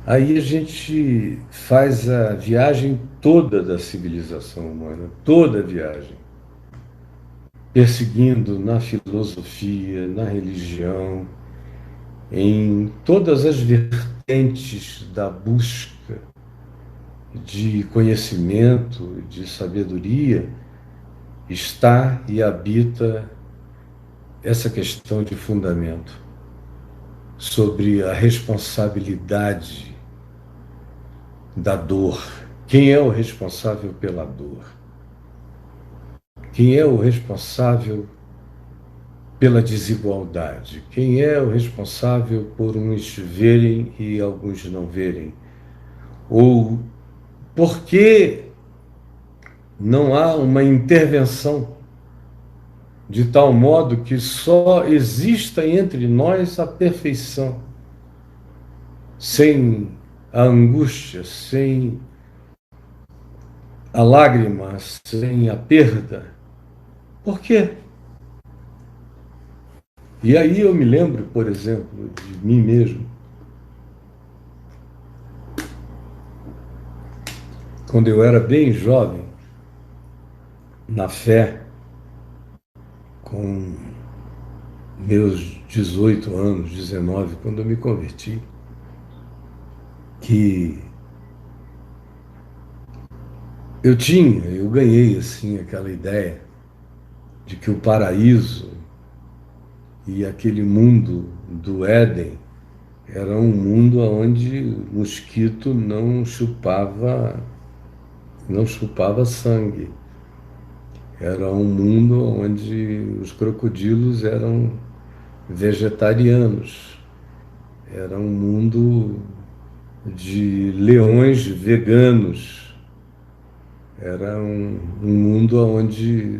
Aí a gente faz a viagem toda da civilização humana, toda a viagem, perseguindo na filosofia, na religião, em todas as vertentes da busca de conhecimento, de sabedoria, está e habita essa questão de fundamento sobre a responsabilidade da dor. Quem é o responsável pela dor? Quem é o responsável pela desigualdade? Quem é o responsável por uns verem e alguns não verem? Ou por que não há uma intervenção de tal modo que só exista entre nós a perfeição, sem a angústia, sem a lágrima, sem a perda? Por quê? E aí eu me lembro, por exemplo, de mim mesmo, quando eu era bem jovem, na fé, com meus 18 anos, 19, quando eu me converti, que eu ganhei assim aquela ideia de que o paraíso e aquele mundo do Éden era um mundo onde o mosquito não chupava sangue. Era um mundo onde os crocodilos eram vegetarianos. Era um mundo de leões veganos. Era um mundo onde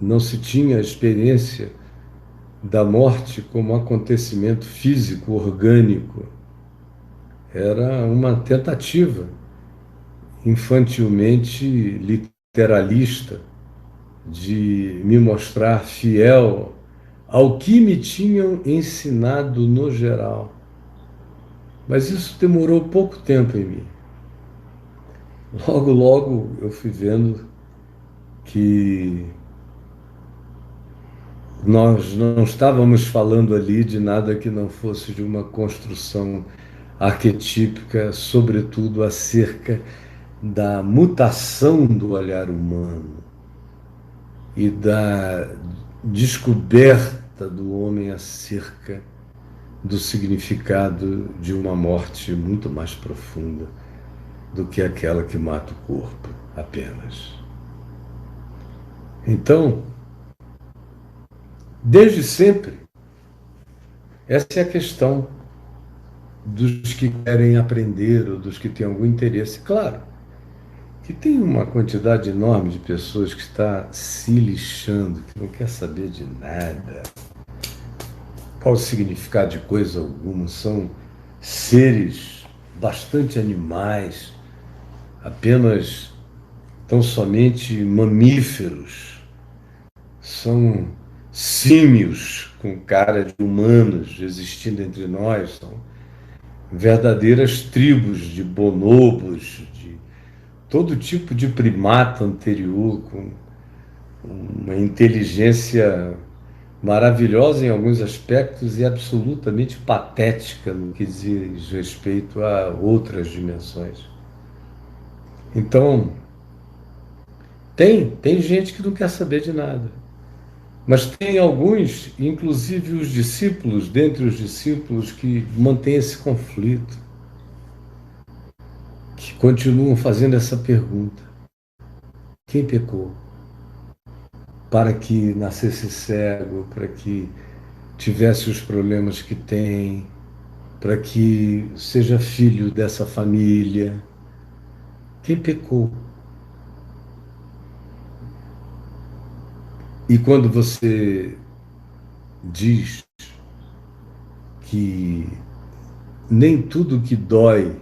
não se tinha a experiência da morte como acontecimento físico, orgânico. Era uma tentativa infantilmente literalista de me mostrar fiel ao que me tinham ensinado no geral. Mas isso demorou pouco tempo em mim. Logo, logo eu fui vendo que nós não estávamos falando ali de nada que não fosse de uma construção arquetípica, sobretudo acerca da mutação do olhar humano e da descoberta do homem acerca do significado de uma morte muito mais profunda do que aquela que mata o corpo apenas. Então, desde sempre, essa é a questão dos que querem aprender ou dos que têm algum interesse. Claro que tem uma quantidade enorme de pessoas que está se lixando, que não quer saber de nada, qual o significado de coisa alguma, são seres bastante animais, apenas tão somente mamíferos, são símios com cara de humanos existindo entre nós, são verdadeiras tribos de bonobos, de todo tipo de primata anterior, com uma inteligência maravilhosa em alguns aspectos e absolutamente patética no que diz respeito a outras dimensões. Então, tem gente que não quer saber de nada. Mas tem alguns, inclusive os discípulos, dentre os discípulos, que mantêm esse conflito, que continuam fazendo essa pergunta: quem pecou? Para que nascesse cego, para que tivesse os problemas que tem, para que seja filho dessa família. Quem pecou? E quando você diz que nem tudo que dói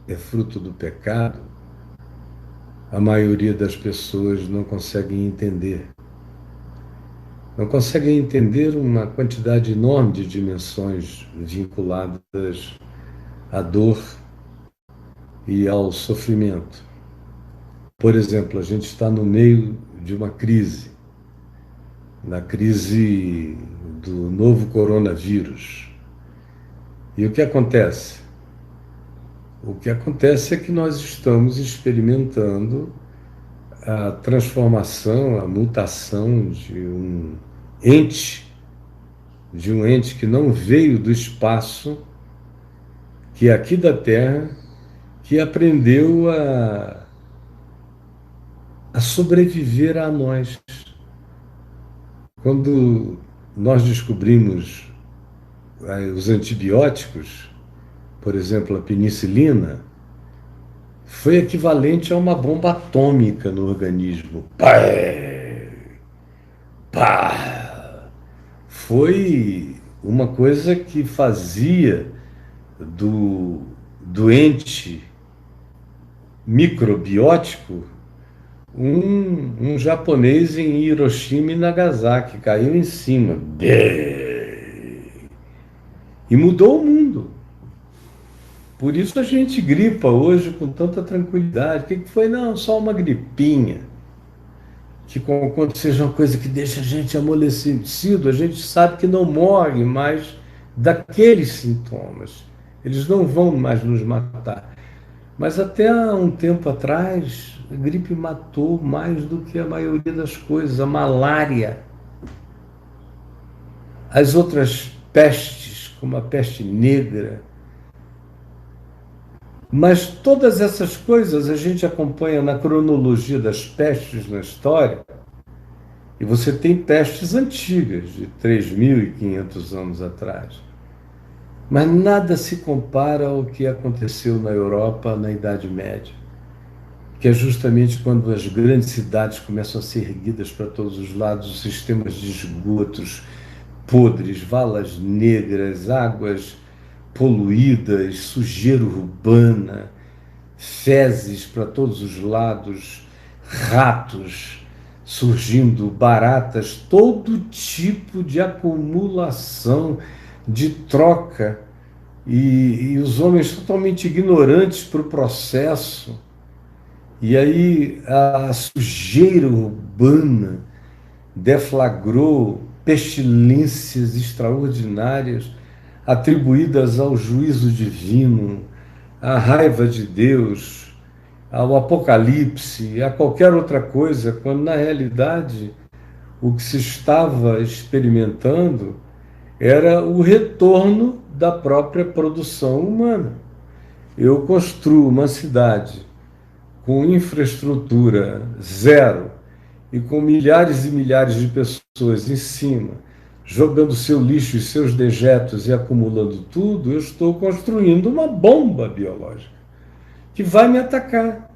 é fruto do pecado, a maioria das pessoas não conseguem entender. Não conseguem entender uma quantidade enorme de dimensões vinculadas à dor e ao sofrimento. Por exemplo, a gente está no meio de uma crise, na crise do novo coronavírus. E o que acontece? O que acontece é que nós estamos experimentando a transformação, a mutação ente, de um ente que não veio do espaço, que é aqui da Terra, que aprendeu a sobreviver a nós. Quando nós descobrimos os antibióticos, por exemplo, a penicilina, foi equivalente a uma bomba atômica no organismo. Pá, pá. Foi uma coisa que fazia do doente microbiótico um japonês em Hiroshima e Nagasaki, caiu em cima. E mudou o mundo. Por isso a gente gripa hoje com tanta tranquilidade. O que foi? Não, só uma gripinha. Que quando seja uma coisa que deixa a gente amolecido, a gente sabe que não morre mais daqueles sintomas. Eles não vão mais nos matar. Mas até há um tempo atrás, a gripe matou mais do que a maioria das coisas. A malária, as outras pestes, como a peste negra. Mas todas essas coisas a gente acompanha na cronologia das pestes na história. E você tem pestes antigas, de 3.500 anos atrás. Mas nada se compara ao que aconteceu na Europa na Idade Média, que é justamente quando as grandes cidades começam a ser erguidas para todos os lados, os sistemas de esgotos podres, valas negras, águas poluídas, sujeira urbana, fezes para todos os lados, ratos surgindo, baratas, todo tipo de acumulação, de troca, e os homens totalmente ignorantes para o processo. E aí a sujeira urbana deflagrou pestilências extraordinárias atribuídas ao juízo divino, à raiva de Deus, ao apocalipse, a qualquer outra coisa, quando na realidade o que se estava experimentando era o retorno da própria produção humana. Eu construo uma cidade com infraestrutura zero e com milhares e milhares de pessoas em cima, jogando seu lixo e seus dejetos e acumulando tudo, eu estou construindo uma bomba biológica que vai me atacar.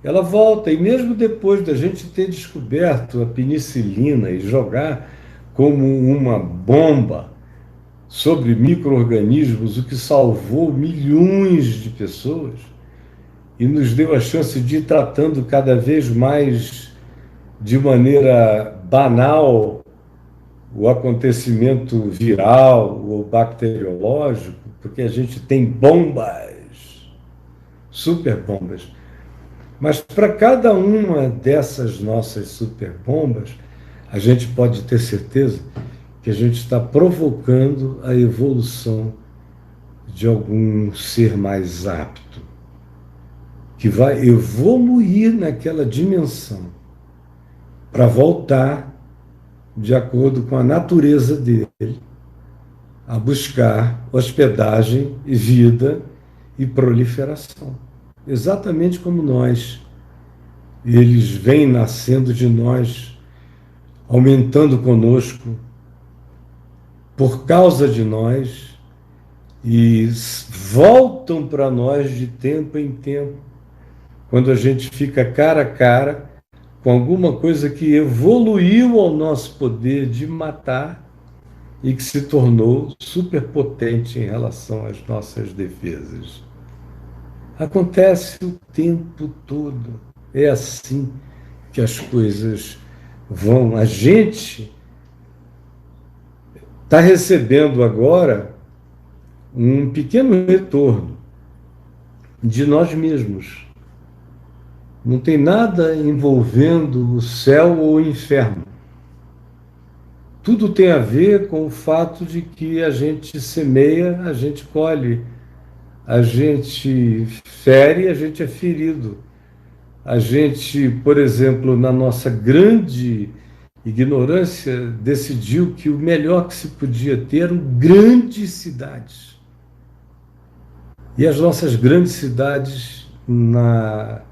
Ela volta, e mesmo depois da gente ter descoberto a penicilina e jogar como uma bomba sobre micro-organismos, o que salvou milhões de pessoas e nos deu a chance de ir tratando cada vez mais de maneira banal o acontecimento viral ou bacteriológico, porque a gente tem bombas, super bombas. Mas para cada uma dessas nossas super bombas, a gente pode ter certeza que a gente está provocando a evolução de algum ser mais apto, que vai evoluir naquela dimensão para voltar, de acordo com a natureza dele, a buscar hospedagem e vida e proliferação. Exatamente como nós. Eles vêm nascendo de nós, aumentando conosco, por causa de nós, e voltam para nós de tempo em tempo, quando a gente fica cara a cara com alguma coisa que evoluiu ao nosso poder de matar e que se tornou superpotente em relação às nossas defesas. Acontece o tempo todo. É assim que as coisas vão. A gente está recebendo agora um pequeno retorno de nós mesmos. Não tem nada envolvendo o céu ou o inferno. Tudo tem a ver com o fato de que a gente semeia, a gente colhe, a gente fere, a gente é ferido. A gente, por exemplo, na nossa grande ignorância, decidiu que o melhor que se podia ter eram grandes cidades. E as nossas grandes cidades, no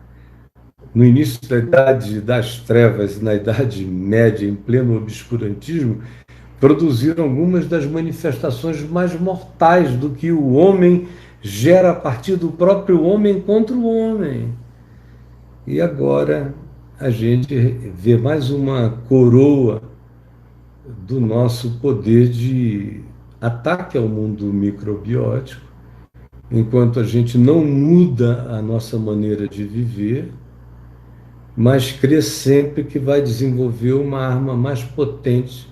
início da Idade das Trevas, na Idade Média, em pleno obscurantismo, produziram algumas das manifestações mais mortais do que o homem gera a partir do próprio homem contra o homem. E agora a gente vê mais uma coroa do nosso poder de ataque ao mundo microbiótico, enquanto a gente não muda a nossa maneira de viver, mas crê sempre que vai desenvolver uma arma mais potente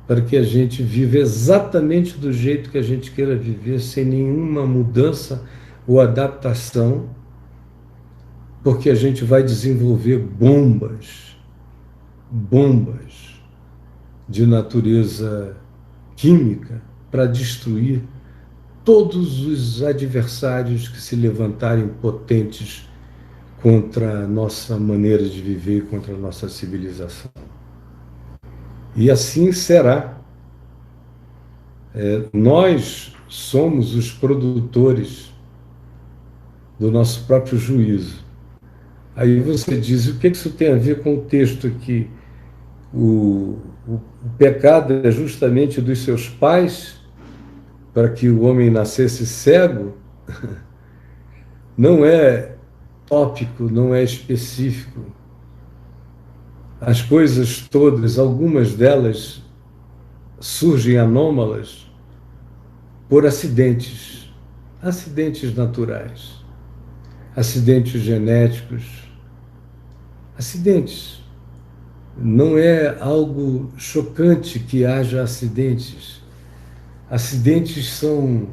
para que a gente viva exatamente do jeito que a gente queira viver, sem nenhuma mudança ou adaptação, porque a gente vai desenvolver bombas de natureza química para destruir todos os adversários que se levantarem potentes contra a nossa maneira de viver, contra a nossa civilização. E assim será. Nós somos os produtores do nosso próprio juízo. Aí você diz, o que isso tem a ver com o texto aqui? O pecado é justamente dos seus pais, para que o homem nascesse cego? Não é tópico, não é específico. As coisas todas, algumas delas surgem anômalas por acidentes naturais, acidentes genéticos, acidentes. Não é algo chocante que haja acidentes. Acidentes são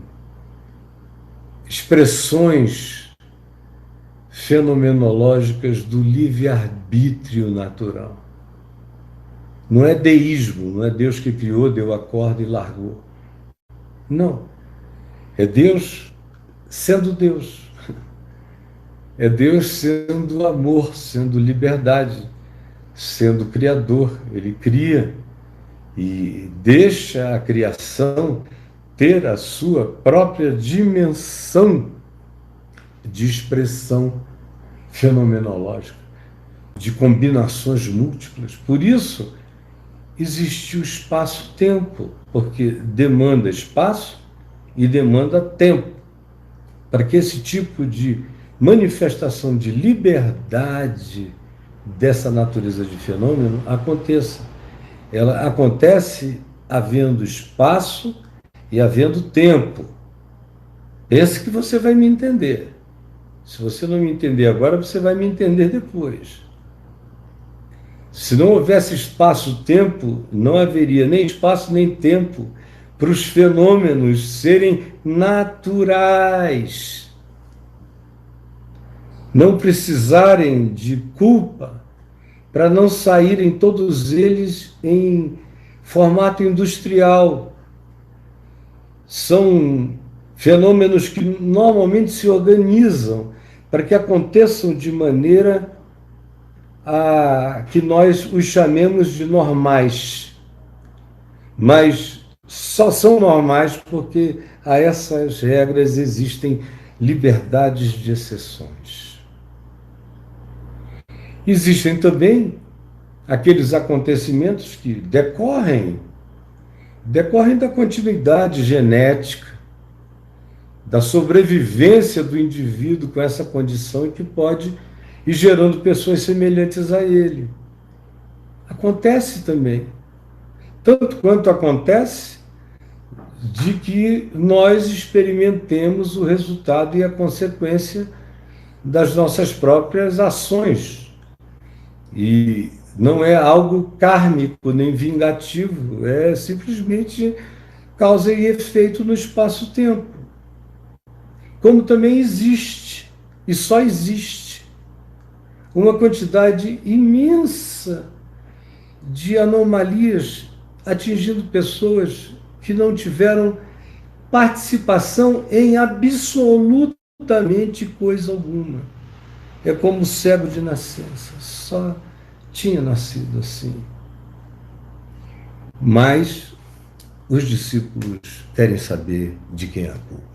expressões fenomenológicas do livre-arbítrio natural. Não é deísmo, não é Deus que criou, deu a corda e largou. Não. É Deus sendo Deus. É Deus sendo amor, sendo liberdade, sendo criador. Ele cria e deixa a criação ter a sua própria dimensão de expressão fenomenológica, de combinações múltiplas. Por isso, existe o espaço-tempo, porque demanda espaço e demanda tempo, para que esse tipo de manifestação de liberdade dessa natureza de fenômeno aconteça. Ela acontece havendo espaço e havendo tempo. Pense que você vai me entender. Se você não me entender agora, você vai me entender depois. Se não houvesse espaço-tempo, não haveria nem espaço nem tempo para os fenômenos serem naturais, não precisarem de culpa para não saírem todos eles em formato industrial. São fenômenos que normalmente se organizam para que aconteçam de maneira a que nós os chamemos de normais. Mas só são normais porque a essas regras existem liberdades de exceções. Existem também aqueles acontecimentos que decorrem da continuidade genética, da sobrevivência do indivíduo com essa condição e que pode ir gerando pessoas semelhantes a ele. Acontece também. Tanto quanto acontece de que nós experimentemos o resultado e a consequência das nossas próprias ações. E não é algo kármico nem vingativo, é simplesmente causa e efeito no espaço-tempo. Como também existe E só existe uma quantidade imensa de anomalias atingindo pessoas que não tiveram participação em absolutamente coisa alguma. É como o cego de nascença, só tinha nascido assim. Mas os discípulos querem saber de quem é a culpa.